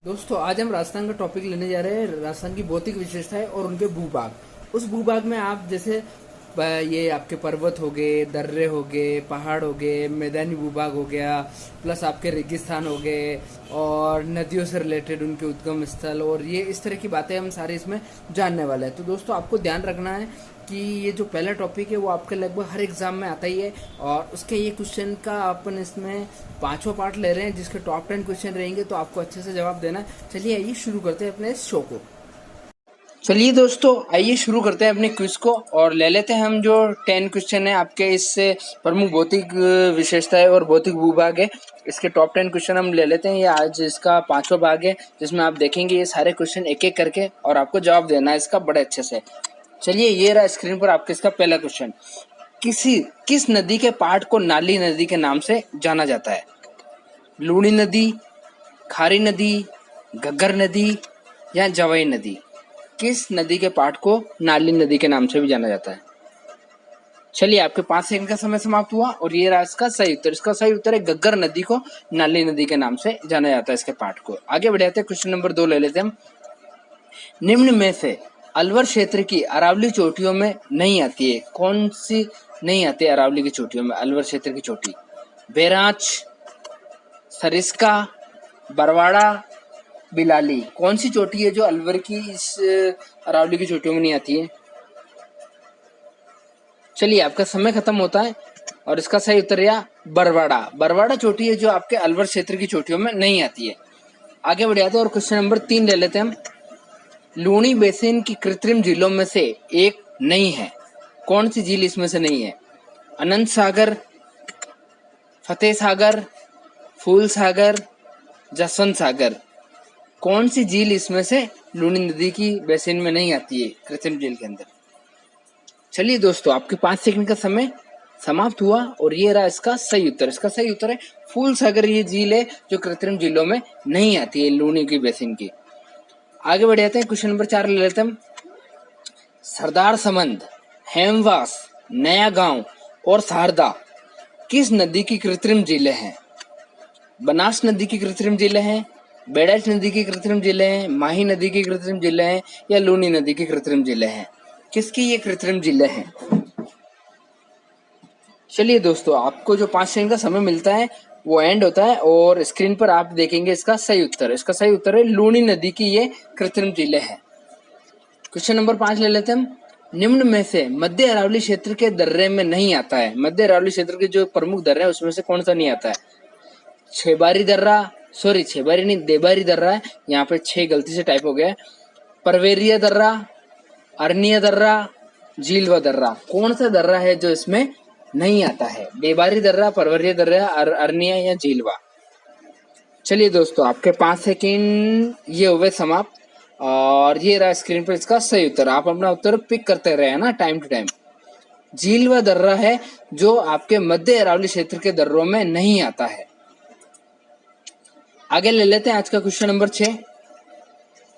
दोस्तों आज हम राजस्थान का टॉपिक लेने जा रहे हैं। राजस्थान की भौतिक विशेषताएं और उनके भूभाग। उस भूभाग में आप जैसे ये आपके पर्वत हो गए, दर्रे हो गए, पहाड़ हो गए, मैदानी भूभाग हो गया, प्लस आपके रेगिस्तान हो गए और नदियों से रिलेटेड उनके उद्गम स्थल, और ये इस तरह की बातें हम सारे इसमें जानने वाले हैं। तो दोस्तों आपको ध्यान रखना है कि ये जो पहला टॉपिक है वो आपके लगभग हर एग्जाम में आता ही है, और उसके ये क्वेश्चन का अपन इसमें पांचवा पार्ट ले रहे हैं जिसके टॉप 10 क्वेश्चन रहेंगे, तो आपको अच्छे से जवाब देना है। चलिए आइए शुरू करते हैं अपने इस शो को। चलिए दोस्तों आइए शुरू करते हैं अपने क्विज को और ले लेते हैं हम जो 10 क्वेश्चन है आपके इससे प्रमुख भौतिक विशेषताएं और भौतिक भूभाग है, इसके टॉप 10 क्वेश्चन हम ले लेते हैं। ये आज इसका पांचवा भाग है जिसमें आप देखेंगे ये सारे क्वेश्चन एक एक करके और आपको जवाब देना है इसका बड़े अच्छे से। चलिए ये रहा स्क्रीन पर आपके इसका पहला क्वेश्चन। किस नदी के पहाड़ को नाली नदी के नाम से जाना जाता है? लूणी नदी, खारी नदी, घग्गर नदी या जवाई नदी? किस नदी के पहाड़ को नाली नदी के नाम से भी जाना जाता है? चलिए आपके 5 सेकंड का समय समाप्त हुआ और ये रहा इसका सही उत्तर। इसका सही उत्तर है घग्गर नदी को नाली नदी के नाम से जाना जाता है इसके पहाड़ को। आगे बढ़े जाते हैं, क्वेश्चन नंबर 2 ले लेते हैं हम। निम्न में से अलवर क्षेत्र की अरावली चोटियों में नहीं आती है, कौन सी नहीं आती है अरावली की चोटियों में? अलवर क्षेत्र की चोटी, बैराच, सरिस्का, बरवाड़ा, बिलाली, कौन सी चोटी है जो अलवर की इस अरावली की चोटियों में नहीं आती है? चलिए आपका समय खत्म होता है और इसका सही उत्तर या बरवाड़ा। बरवाड़ा चोटी है जो आपके अलवर क्षेत्र की चोटियों में नहीं आती है। आगे बढ़ जाते हैं और क्वेश्चन नंबर 3 ले लेते हैं हम। लूणी बेसिन की कृत्रिम झीलों में से एक नहीं है, कौन सी झील इसमें से नहीं है? अनंत सागर, फतेह सागर, फूल सागर, जसवंत सागर, कौन सी झील इसमें से लूणी नदी की बेसिन में नहीं आती है कृत्रिम झील के अंदर? चलिए दोस्तों आपके 5 सेकंड का समय समाप्त हुआ और ये रहा इसका सही उत्तर। इसका सही उत्तर है फूल सागर। ये झील है जो कृत्रिम झीलों में नहीं आती है लूणी की बेसिन की। आगे बढ़ जाते हैं, क्वेश्चन नंबर 4 ले लेते हैं। सरदार समंद, हेमवास, नया गांव और शारदा किस नदी की कृत्रिम झीलें हैं? बनास नदी की कृत्रिम झीलें हैं, बेड़ाच नदी की कृत्रिम झीलें हैं, माही नदी की कृत्रिम झीलें हैं या लूनी नदी की कृत्रिम झीलें हैं? किसकी ये कृत्रिम झीलें हैं? चलिए दोस्तों आपको जो 5 सेकंड का समय मिलता है वो एंड होता है और स्क्रीन पर आप देखेंगे इसका सही उत्तर। इसका सही उत्तर है लूनी नदी की ये कृत्रिम झीलें हैं। क्वेश्चन नंबर 5 ले लेते हैं हम। निम्न में से मध्य अरावली क्षेत्र के दर्रे में नहीं आता है, मध्य अरावली क्षेत्र के जो प्रमुख दर्रे हैं उसमें से कौन सा नहीं आता है? छेबारी दर्रा, सॉरी छेबारी नहीं देबारी दर्रा है, यहाँ पे 6 गलती से टाइप हो गया है। परवेरिया दर्रा, अरनिया दर्रा, झीलवा दर्रा, कौन सा दर्रा है जो इसमें नहीं आता है? देबारी दर्रा, परवरिया दर्रा, अरनिया या झीलवा? चलिए दोस्तों आपके 5 सेकंड ये हुए समाप्त और ये रहा स्क्रीन पर इसका सही उत्तर। आप अपना उत्तर पिक करते रहे ना टाइम टू टाइम। झीलवा दर्रा है जो आपके मध्य अरावली क्षेत्र के दर्रों में नहीं आता है। आगे ले लेते हैं आज का क्वेश्चन नंबर 6।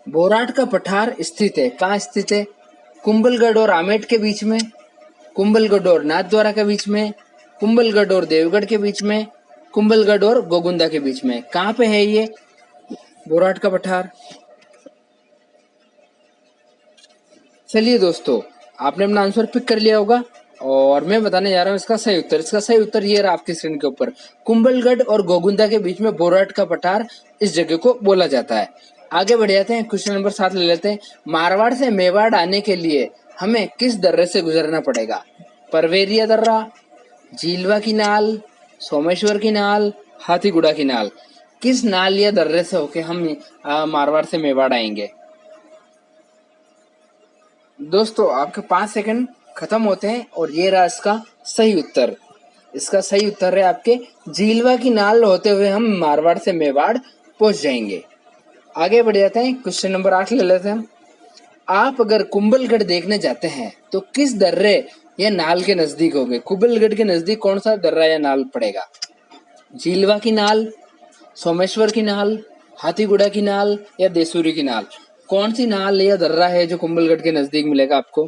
बोराट का पठार स्थित है, कहाँ स्थित है? कुंभलगढ़ और आमेट के बीच में, कुंभलगढ़ और नाथद्वारा के बीच में, कुंभलगढ़ और देवगढ़ के बीच में, कुंभलगढ़ और गोगुंदा के बीच में, कहाँ पे है ये बोराट का पठार? चलिए दोस्तों आपने अपना आंसर पिक कर लिया होगा और मैं बताने जा रहा हूँ इसका सही उत्तर। इसका सही उत्तर ये रहा आपकी स्क्रीन के ऊपर। कुंभलगढ़ और गोगुंदा के बीच में बोराट का पठार इस जगह को बोला जाता है। आगे बढ़ जाते हैं, क्वेश्चन नंबर 7 ले लेते हैं। मारवाड़ से मेवाड़ आने के लिए हमें किस दर्रे से गुजरना पड़ेगा? परवेरिया दर्रा, झीलवा की नाल, सोमेश्वर की नाल, हाथीगुड़ा की नाल, किस नाल या दर्रे से होके हम मारवाड़ से मेवाड़ आएंगे? दोस्तों आपके 5 सेकंड खत्म होते हैं और ये रहा इसका सही उत्तर। इसका सही उत्तर है आपके झीलवा की नाल होते हुए हम मारवाड़ से मेवाड़ पहुंच जाएंगे। आगे बढ़ जाते हैं, क्वेश्चन नंबर 8 ले लेते हैं हम। आप अगर कुंभलगढ़ देखने जाते हैं तो किस दर्रे या नाल के नजदीक होंगे? कुंभलगढ़ के नजदीक कौन सा दर्रा या नाल पड़ेगा? झीलवा की नाल, सोमेश्वर की नाल, हाथीगुड़ा की नाल या देसूरी की नाल? कौन सी नाल या दर्रा है जो कुंभलगढ़ के नजदीक मिलेगा आपको?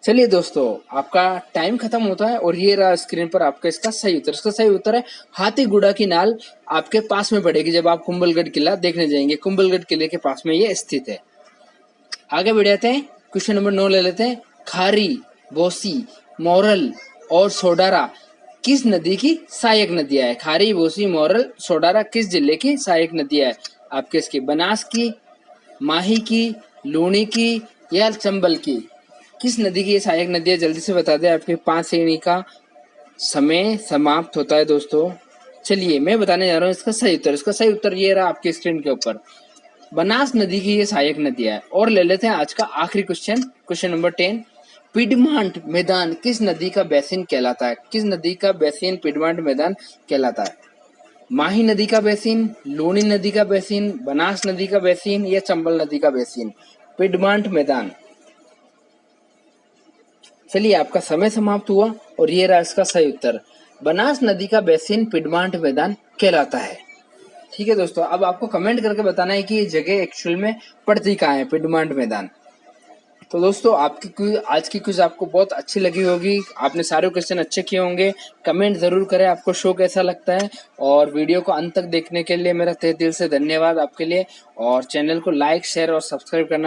चलिए दोस्तों, आपका टाइम खत्म होता है और ये रहा स्क्रीन पर आपका इसका सही उत्तर। इसका सही उत्तर है हाथीगुड़ा की नाल आपके पास में पड़ेगी जब आप कुंभलगढ़ किला देखने जाएंगे। कुंभलगढ़ किले के पास में ये स्थित है। आगे बढ़ जाते हैं, क्वेश्चन नंबर 9 ले लेते हैं। खारी, बोसी, मोरल और सोडारा किस नदी की सहायक नदियां है? खारी, बोसी, मोरल, सोडारा किस जिले की सहायक नदियां है? आपके इसकी बनास की, माही की, लूणी की या चंबल की? किस नदी की ये सहायक नदी है? जल्दी से बता दें, आपके 5 सेकंड का समय समाप्त होता है दोस्तों। चलिए मैं बताने जा रहा हूँ इसका सही उत्तर। इसका सही उत्तर ये रहा आपकी स्क्रीन के ऊपर, बनास नदी की ये सहायक नदी है। और ले लेते हैं आज का आखिरी क्वेश्चन, क्वेश्चन नंबर 10। पिडमांट मैदान किस नदी का बेसिन कहलाता है? किस नदी का बेसिन पिडमांट मैदान कहलाता है? माही नदी का बेसिन, लूनी नदी का बेसिन, बनास नदी का बेसिन या चंबल नदी का बेसिन? पिडमांट मैदान। चलिए आपका समय समाप्त हुआ और ये रहा इसका सही उत्तर, बनास नदी का बेसिन पिडमांट मैदान कहलाता है। ठीक है दोस्तों, अब आपको कमेंट करके बताना है कि ये जगह एक्चुअल में पड़ती कहाँ है, पिडमांट मैदान। तो दोस्तों आपकी क्विज, आज की क्विज आपको बहुत अच्छी लगी होगी, आपने सारे क्वेश्चन अच्छे किए होंगे। कमेंट जरूर करें आपको शो कैसा लगता है, और वीडियो को अंत तक देखने के लिए मेरा तहे दिल से धन्यवाद आपके लिए। और चैनल को लाइक, शेयर और सब्सक्राइब करना